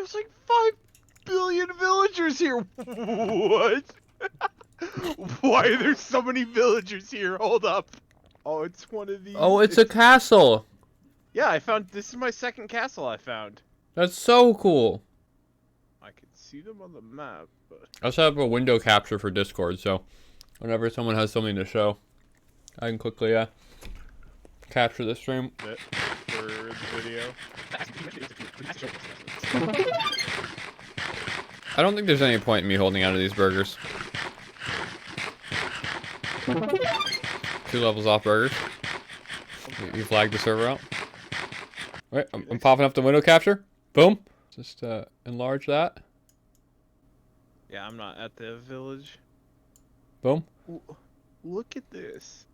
There's like 5 billion villagers here. What? Why are there so many villagers here? Hold up. Oh, it's one of these. Oh, it's a castle. Yeah, I found. This is my second castle I found. That's so cool. I can see them on the map, but I also have a window capture for Discord, so whenever someone has something to show, I can quickly capture the stream. for the video. I don't think there's any point in me holding out of these burgers. 2 levels off burgers. You flagged the server out. Wait, I'm popping up the window capture. Boom. Just enlarge that. Yeah, I'm not at the village. Boom. Look at this.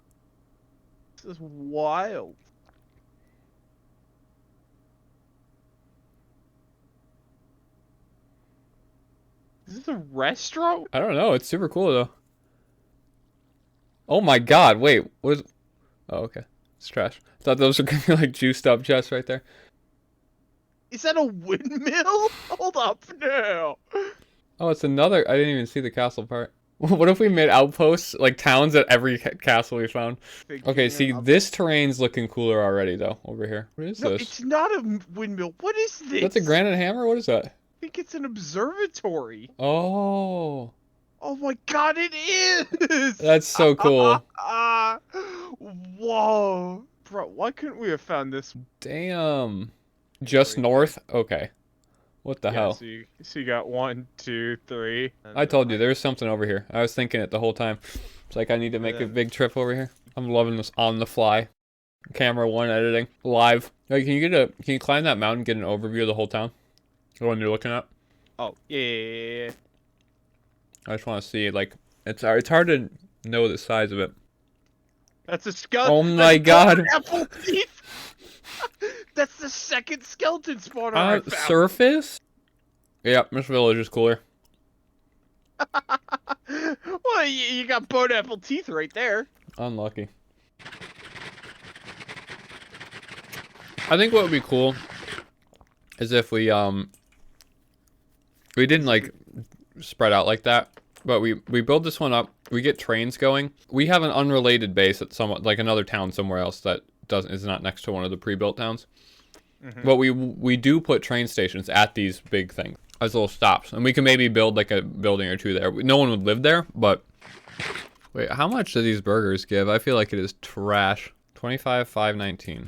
This is wild. Is this a restaurant? I don't know. It's super cool though. Oh my god. Wait. What is... Oh, okay. It's trash. I thought those were gonna be like juiced up chests right there. Is that a windmill? Hold up now. Oh, it's another... I didn't even see the castle part. What if we made outposts, like towns at every castle we found? Okay, see, this terrain's looking cooler already, though, over here. What is this? It's not a windmill. What is this? That's a granite hammer? What is that? I think it's an observatory. Oh. Oh my god, it is! That's so cool. Whoa. Bro, why couldn't we have found this? Damn. Just north? Okay. What the hell? So you got 1, 2, 3. I told you, there's something over here. I was thinking it the whole time. It's like I need to make a big trip over here. I'm loving this on the fly. Camera 1 editing. Live. Hey, can you climb that mountain and get an overview of the whole town? The one you're looking at? Oh, yeah. I just want to see, like, it's hard to know the size of it. That's a skeleton. Oh my god. Apple teeth. That's the second skeleton spawner I found. Surface? Yep, this village is cooler. Well, you got bone apple teeth right there. Unlucky. I think what would be cool is if we didn't like spread out like that, but we build this one up, we get trains going. We have an unrelated base at like another town somewhere else that is not next to one of the pre-built towns. But we do put train stations at these big things as little stops, and we can maybe build like a building or two there. No one would live there, but wait, how much do these burgers give? I feel like it is trash. 25, 5.19,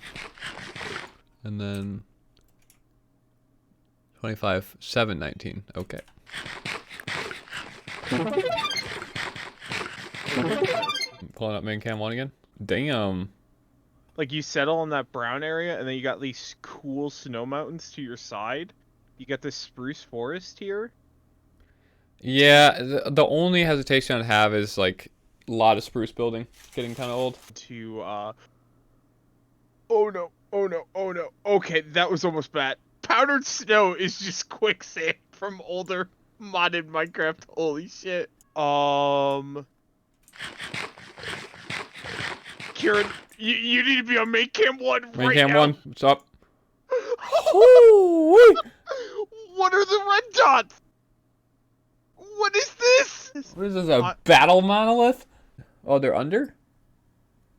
and then 25, 7.19. Okay. Pulling up main cam 1 again. Damn. Like, you settle in that brown area, and then you got these cool snow mountains to your side. You got this spruce forest here. Yeah, the only hesitation I have is, like, a lot of spruce building. Getting kind of old. Oh no, oh no, oh no. Okay, that was almost bad. Powdered snow is just quicksand from older modded Minecraft. Holy shit. Kieran, you need to be on main cam 1 right now. Main cam 1, what's up? What are the red dots? What is this? What is this, a battle monolith? Oh, they're under?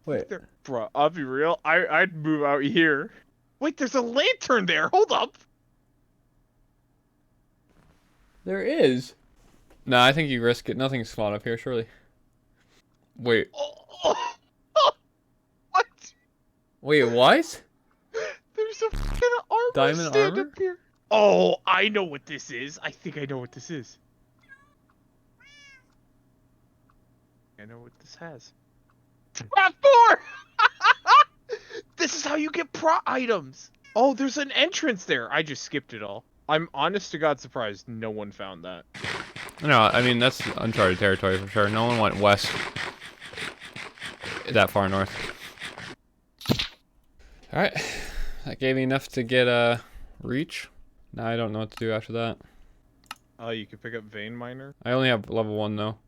Wait. Bro, I'll be real. I'd move out here. Wait, there's a lantern there. Hold up. There is. Nah, I think you risk it. Nothing's spawned up here, surely. Wait. What? Wait, what? There's a fucking armor Diamond stand armor? up here. Oh, I know what this is. I think I know what this is. I know what this has. Trapdoor! This is how you get items. Oh, there's an entrance there. I just skipped it all. I'm honest to God surprised no one found that. No, I mean, that's uncharted territory for sure. No one went west that far north. Alright. That gave me enough to get reach. Now I don't know what to do after that. Oh, you can pick up vein miner. I only have level 1 though.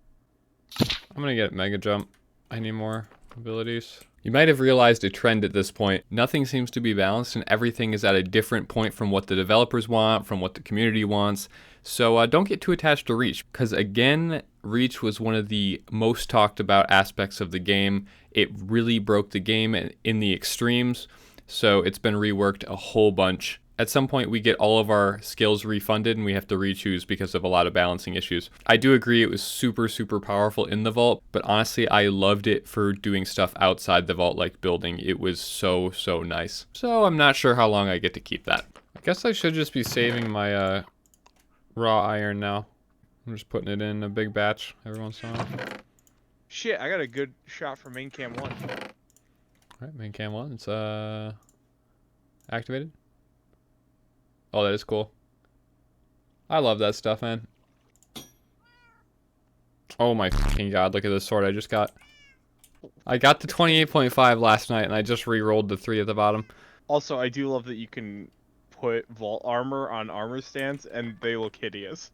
I'm gonna get mega jump. I need more abilities. You might have realized a trend at this point. Nothing seems to be balanced and everything is at a different point from what the developers want, from what the community wants. So don't get too attached to Reach, because again, Reach was one of the most talked about aspects of the game. It really broke the game in the extremes, so it's been reworked a whole bunch. At some point, we get all of our skills refunded and we have to re-choose because of a lot of balancing issues. I do agree it was super, super powerful in the vault, but honestly, I loved it for doing stuff outside the vault, like building. It was so, so nice. So I'm not sure how long I get to keep that. I guess I should just be saving my raw iron now. I'm just putting it in a big batch every once in a while. Shit, I got a good shot for main cam 1. Alright, main cam 1, it's activated. Oh, that is cool. I love that stuff, man. Oh my fucking god, look at this sword I just got. I got the 28.5 last night and I just re-rolled the 3 at the bottom. Also, I do love that you can put vault armor on armor stands and they look hideous.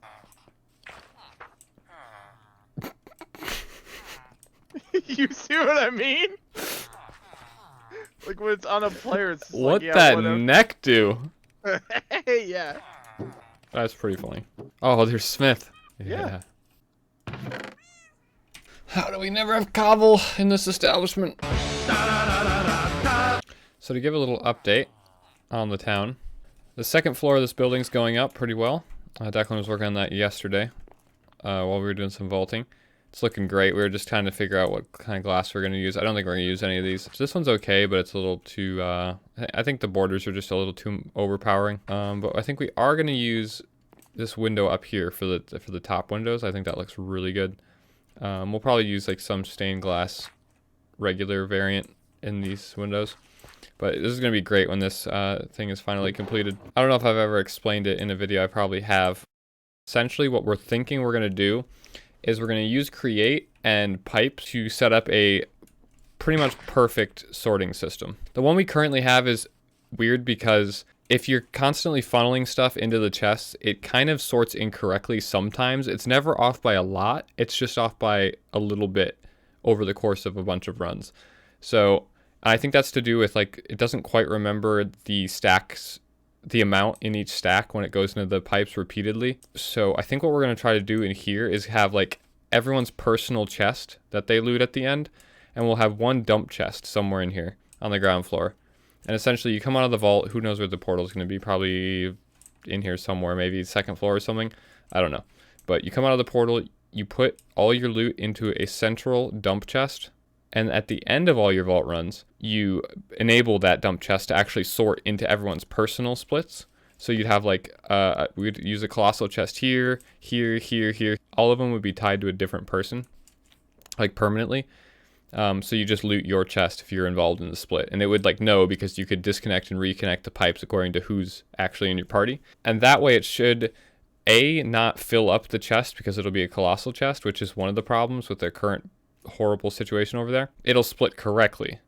You see what I mean? Like when it's on a player, it's just What like, yeah, that whatever. neck do? Yeah. That's pretty funny. Oh, there's Smith. Yeah. How do we never have cobble in this establishment? So to give a little update on the town, the second floor of this building's going up pretty well. Declan was working on that yesterday while we were doing some vaulting. It's looking great. We were just trying to figure out what kind of glass we're going to use. I don't think we're going to use any of these. So this one's okay, but it's a little too... I think the borders are just a little too overpowering. But I think we are going to use this window up here for the top windows. I think that looks really good. We'll probably use like some stained glass regular variant in these windows. But this is going to be great when this thing is finally completed. I don't know if I've ever explained it in a video. I probably have. Essentially what we're thinking we're going to do is we're going to use create and pipe to set up a pretty much perfect sorting system. The one we currently have is weird because if you're constantly funneling stuff into the chests, it kind of sorts incorrectly sometimes. It's never off by a lot. It's just off by a little bit over the course of a bunch of runs. So I think that's to do with like, it doesn't quite remember the stacks, the amount in each stack when it goes into the pipes repeatedly. So I think what we're going to try to do in here is have like everyone's personal chest that they loot at the end, and we'll have one dump chest somewhere in here on the ground floor. And essentially you come out of the vault, who knows where the portal is going to be, probably in here somewhere, maybe second floor or something, I don't know. But you come out of the portal, you put all your loot into a central dump chest, and at the end of all your vault runs, you enable that dump chest to actually sort into everyone's personal splits. So you'd have like, we'd use a colossal chest here, here, here, here. All of them would be tied to a different person, like permanently. So you just loot your chest if you're involved in the split. And it would like know because you could disconnect and reconnect the pipes according to who's actually in your party. And that way it should, A, not fill up the chest because it'll be a colossal chest, which is one of the problems with their current horrible situation over there. It'll split correctly,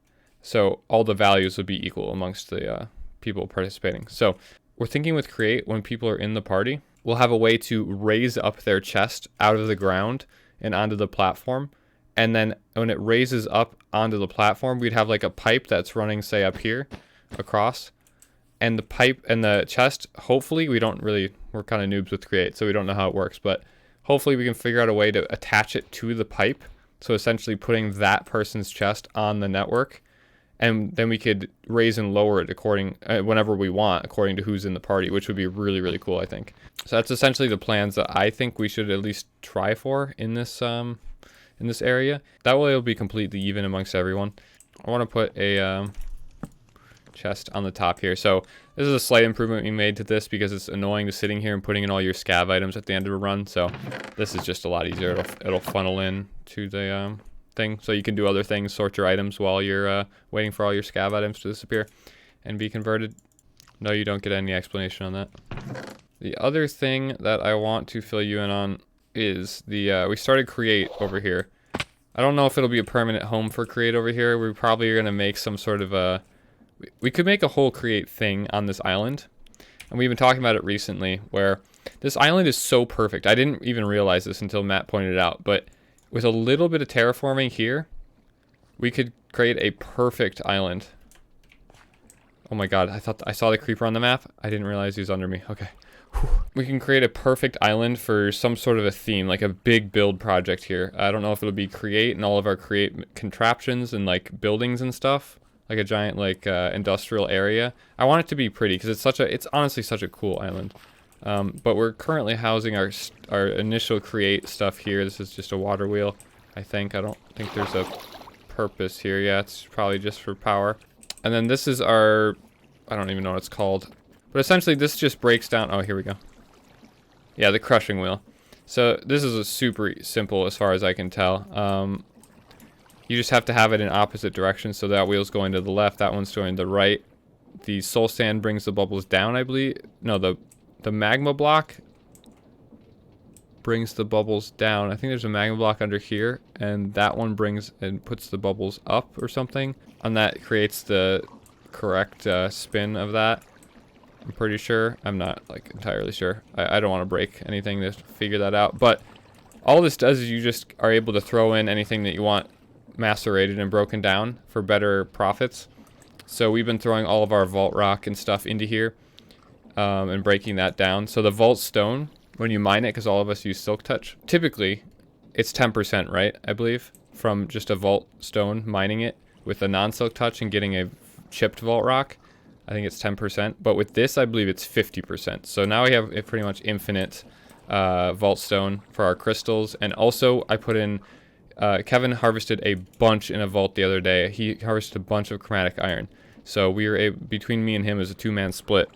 so all the values would be equal amongst the people participating. So we're thinking with create, when people are in the party, we'll have a way to raise up their chest out of the ground and onto the platform, and then when it raises up onto the platform, we'd have like a pipe that's running, say, up here across, and the pipe and the chest, hopefully we're kind of noobs with create, so we don't know how it works, but hopefully we can figure out a way to attach it to the pipe. So essentially putting that person's chest on the network, and then we could raise and lower it according whenever we want, according to who's in the party, which would be really, really cool, I think. So that's essentially the plans that I think we should at least try for in this area. That way it'll be completely even amongst everyone. I want to put a chest on the top here. So this is a slight improvement we made to this because it's annoying to sitting here and putting in all your scav items at the end of a run. So this is just a lot easier. It'll funnel in to the thing, so you can do other things, sort your items while you're waiting for all your scav items to disappear and be converted. No, you don't get any explanation on that. The other thing that I want to fill you in on is the we started create over here. I don't know if it'll be a permanent home for create over here. We probably are going to make some sort of a... We could make a whole create thing on this island. And we've been talking about it recently, where this island is so perfect. I didn't even realize this until Matt pointed it out. But with a little bit of terraforming here, We could create a perfect island. Oh my god, I thought I saw the creeper on the map. I didn't realize he was under me. Okay. Whew. We can create a perfect island for some sort of a theme, like a big build project here. I don't know if it'll be create and all of our create contraptions and like buildings and stuff, like a giant like industrial area. I want it to be pretty because it's honestly such a cool island. But we're currently housing our initial create stuff here. This is just a water wheel, I think. I don't think there's a purpose here. Yeah, it's probably just for power. And then this is our, I don't even know what it's called. But essentially this just breaks down, oh, here we go. Yeah, the crushing wheel. So this is a super simple as far as I can tell. You just have to have it in opposite directions. So that wheel's going to the left, that one's going to the right. The soul sand brings the bubbles down, I believe. No, the magma block brings the bubbles down. I think there's a magma block under here, and that one brings and puts the bubbles up or something. And that creates the correct spin of that. I'm pretty sure. I'm not like entirely sure. I don't want to break anything to figure that out. But all this does is you just are able to throw in anything that you want macerated and broken down for better profits. So we've been throwing all of our vault rock and stuff into here and breaking that down. So the vault stone, when you mine it, because all of us use silk touch, typically it's 10%, right? I believe, from just a vault stone mining it with a non-silk touch and getting a chipped vault rock. I think it's 10%, but with this, I believe it's 50%. So now we have a pretty much infinite vault stone for our crystals. And also, I put in, Kevin harvested a bunch in a vault the other day. He harvested a bunch of chromatic iron. So we were able, between me and him, is a two-man split.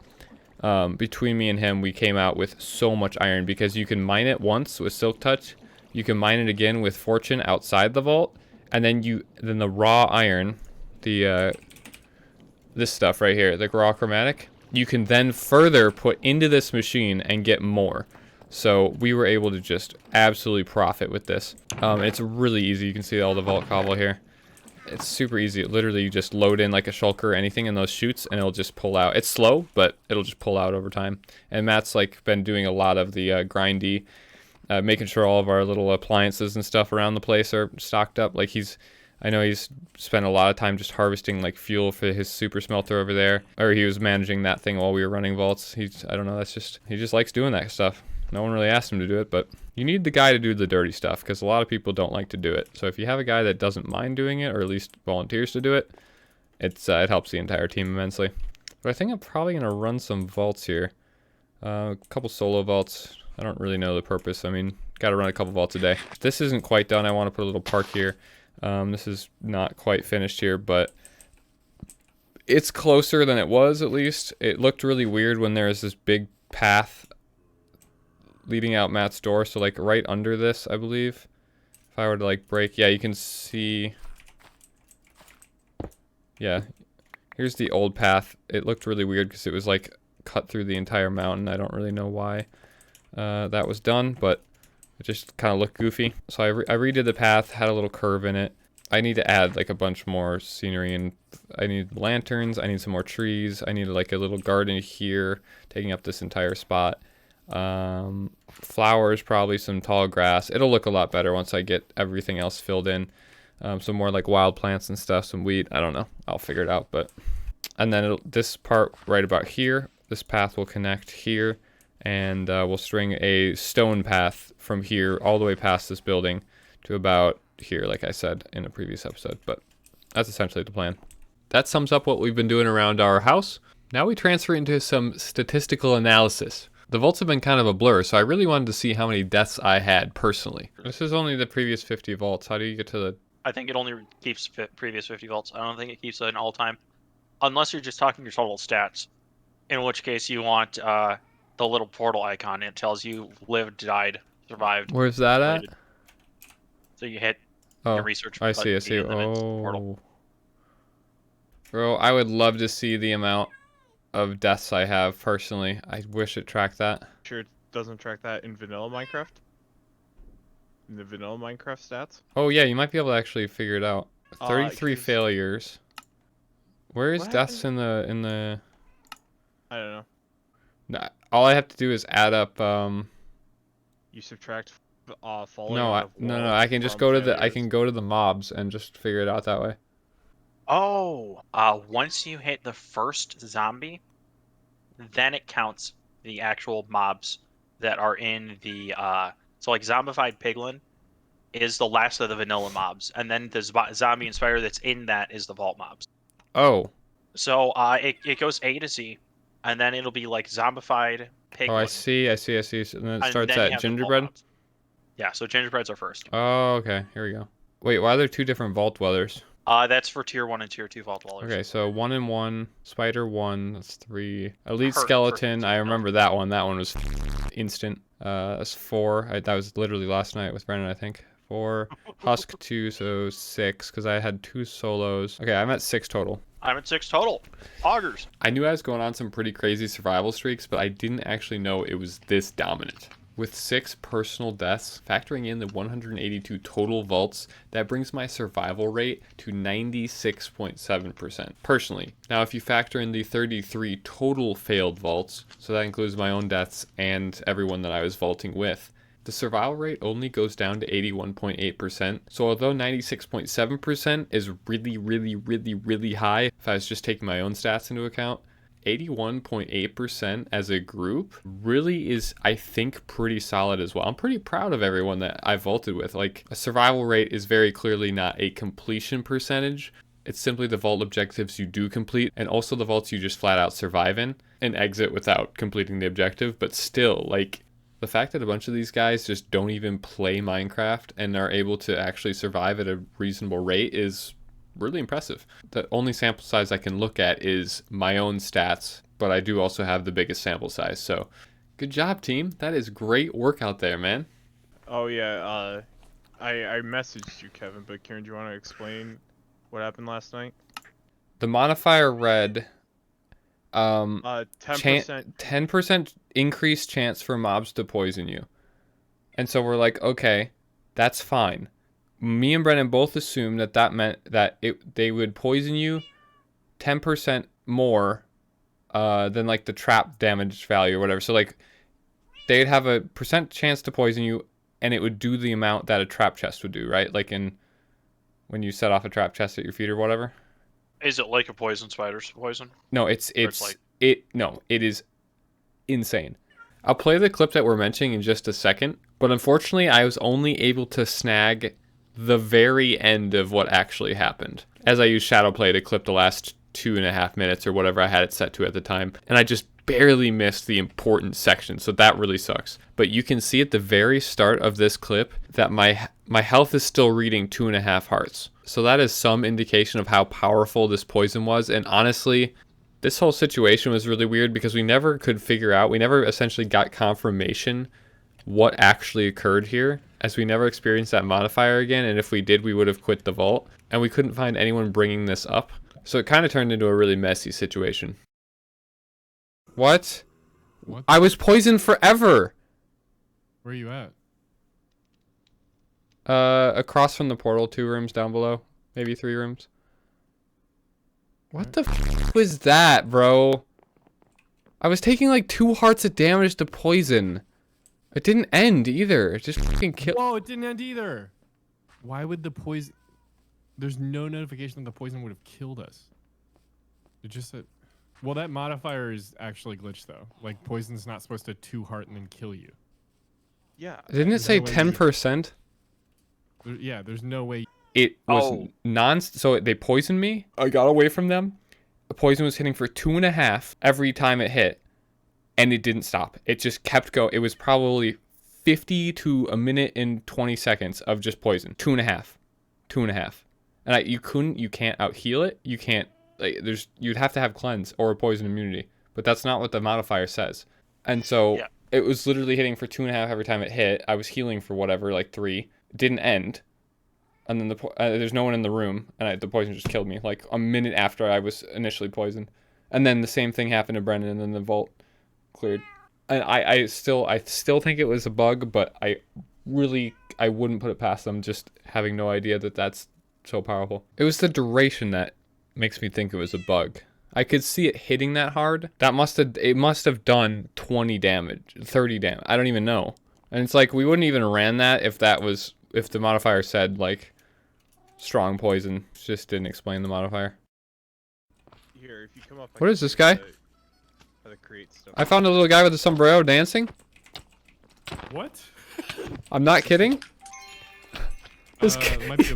Between me and him, we came out with so much iron because you can mine it once with silk touch. You can mine it again with fortune outside the vault, and then the raw iron, this stuff right here, the raw chromatic, you can then further put into this machine and get more. So we were able to just absolutely profit with this. It's really easy. You can see all the vault cobble here. It's super easy. Literally, you just load in like a shulker or anything in those chutes, and it'll just pull out. It's slow, but it'll just pull out over time. And Matt's like been doing a lot of the grindy, making sure all of our little appliances and stuff around the place are stocked up. Like I know he's spent a lot of time just harvesting like fuel for his super smelter over there, or he was managing that thing while we were running vaults. I don't know. He just likes doing that stuff. No one really asked him to do it, but you need the guy to do the dirty stuff because a lot of people don't like to do it. So if you have a guy that doesn't mind doing it, or at least volunteers to do it, it helps the entire team immensely. But I think I'm probably going to run some vaults here. A couple solo vaults. I don't really know the purpose. I mean, got to run a couple vaults a day. If this isn't quite done, I want to put a little park here. This is not quite finished here, but it's closer than it was, at least. It looked really weird when there was this big path leading out Matt's door, so like right under this, I believe. If I were to like break, yeah, you can see, yeah, here's the old path. It looked really weird because it was like cut through the entire mountain. I don't really know why that was done, but it just kind of looked goofy. So I redid the path, had a little curve in it. I need to add like a bunch more scenery, and I need lanterns, I need some more trees, I need like a little garden here taking up this entire spot. Flowers, probably some tall grass. It'll look a lot better once I get everything else filled in. Some more like wild plants and stuff, some wheat. I don't know. I'll figure it out. But and then this part right about here, this path will connect here, and we'll string a stone path from here all the way past this building to about here, like I said in a previous episode. But that's essentially the plan. That sums up what we've been doing around our house. Now we transfer into some statistical analysis. The vaults have been kind of a blur, so I really wanted to see how many deaths I had personally. This is only the previous 50 vaults. How do you get to the... I think it only keeps previous 50 vaults. I don't think it keeps an all-time. Unless you're just talking your total stats. In which case you want the little portal icon. It tells you lived, died, survived. Where's that at? So you hit your research I see. portal. Bro, I would love to see the amount of deaths I have personally. I wish it tracked that. Sure it doesn't track that in vanilla Minecraft? In the vanilla Minecraft stats? Oh yeah, you might be able to actually figure it out. 33 failures. Where is deaths in the... I don't know. Nah, all I have to do is add up You subtract falling No, out of no, walls I can just from go to the I failures? can go to the mobs and just figure it out that way. Oh, once you hit the first zombie, then it counts the actual mobs that are in the so like zombified piglin is the last of the vanilla mobs, and then the zombie and spider that's in that is the vault mobs. Oh, So it goes A to Z, and then it'll be like zombified oh, I piglin, see. So then it and starts then you at have the vault gingerbread. mobs. Yeah, so gingerbreads are first. Oh, okay. Here we go. Wait, why are there two different vault dwellers? That's for tier 1 and tier 2 vault dwellers. Okay, so 1 and 1, spider 1, that's 3. Elite Hurt for skeleton, I 15 remember that one. That one was instant. That's 4. That was literally last night with Brennan, I think. 4. Husk 2, so 6, because I had 2 solos. Okay, I'm at 6 total. I'm at 6 total. Augers. I knew I was going on some pretty crazy survival streaks, but I didn't actually know it was this dominant. With 6 personal deaths, factoring in the 182 total vaults, that brings my survival rate to 96.7%, personally. Now, if you factor in the 33 total failed vaults, so that includes my own deaths and everyone that I was vaulting with, the survival rate only goes down to 81.8%. So although 96.7% is really high, if I was just taking my own stats into account, 81.8% as a group really is, I think, pretty solid as well. I'm pretty proud of everyone that I vaulted with. Like, a survival rate is very clearly not a completion percentage. It's simply the vault objectives you do complete, and also the vaults you just flat out survive in and exit without completing the objective. But still, like, the fact that a bunch of these guys just don't even play Minecraft and are able to actually survive at a reasonable rate is really impressive. The only sample size I can look at is my own stats, but I do also have the biggest sample size. So good job, team. That is great work out there, man. Oh yeah, I messaged you, Kevin, but Kieran, do you want to explain what happened last night? The modifier read 10%. 10% increased chance for mobs to poison you. And so we're like, okay, that's fine. Me and Brennan both assumed that that meant that they would poison you 10% more than like the trap damage value or whatever. So like they'd have a percent chance to poison you, and it would do the amount that a trap chest would do, right? Like in when you set off a trap chest at your feet or whatever. Is it like a poison spider's poison? No, Or it's like it is insane. I'll play the clip that we're mentioning in just a second, but unfortunately I was only able to snag the very end of what actually happened, as I used Shadowplay to clip the last 2.5 minutes or whatever I had it set to at the time, and I just barely missed the important section, so that really sucks. But you can see at the very start of this clip that my health is still reading 2.5 hearts. So that is some indication of how powerful this poison was, and honestly, this whole situation was really weird because we never could figure out, we never essentially got confirmation what actually occurred here, as we never experienced that modifier again, and if we did, we would have quit the vault, and we couldn't find anyone bringing this up. So it kind of turned into a really messy situation. What? What? I was poisoned forever! Where are you at? Across from the portal, 2 rooms down below. Maybe 3 rooms. What the f was that, bro? I was taking like 2 hearts of damage to poison. It didn't end either. It just fucking killed. Whoa, it didn't end either. Why would the poison... There's no notification that the poison would have killed us. It just said... Well, that modifier is actually glitched, though. Like, poison's not supposed to 2 heart and then kill you. Yeah. Didn't it say no way you- 10%? Yeah, there's no way... It was so they poisoned me. I got away from them. The poison was hitting for 2.5 every time it hit, and it didn't stop. It just kept going. It was probably 50 to a minute and 20 seconds of just poison. 2.5. And you can't out heal it. You can't, like, you'd have to have cleanse or poison immunity, but that's not what the modifier says. And so it was literally hitting for 2.5 every time it hit. I was healing for whatever, like 3. It didn't end. And then there's no one in the room, and the poison just killed me, like a minute after I was initially poisoned. And then the same thing happened to Brendan, and then the vault cleared. And I still think it was a bug, but I wouldn't put it past them, just having no idea that that's so powerful. It was the duration that makes me think it was a bug. I could see it hitting that hard. It must have done 20 damage, 30 damage. I don't even know. And it's like we wouldn't even ran that if the modifier said like strong poison. Just didn't explain the modifier. Here, if you come up. What is this guy? How to create stuff. I found a little guy with a sombrero dancing. What? I'm not kidding. This guy... might be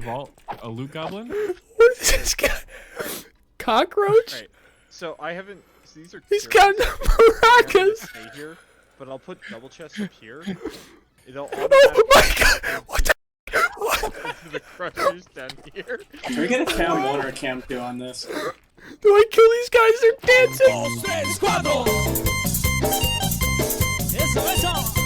a loot goblin. What is this guy? Cockroach? Right. So I haven't. So these are. He's curious. got I'm gonna maracas. stay here, but I'll put double chest up here. It'll Oh my god! What the? What? into the crushers down here. Can we get a cam 1 or a cam 2 on this? Do I kill these guys? They're dancing. Eso, eso.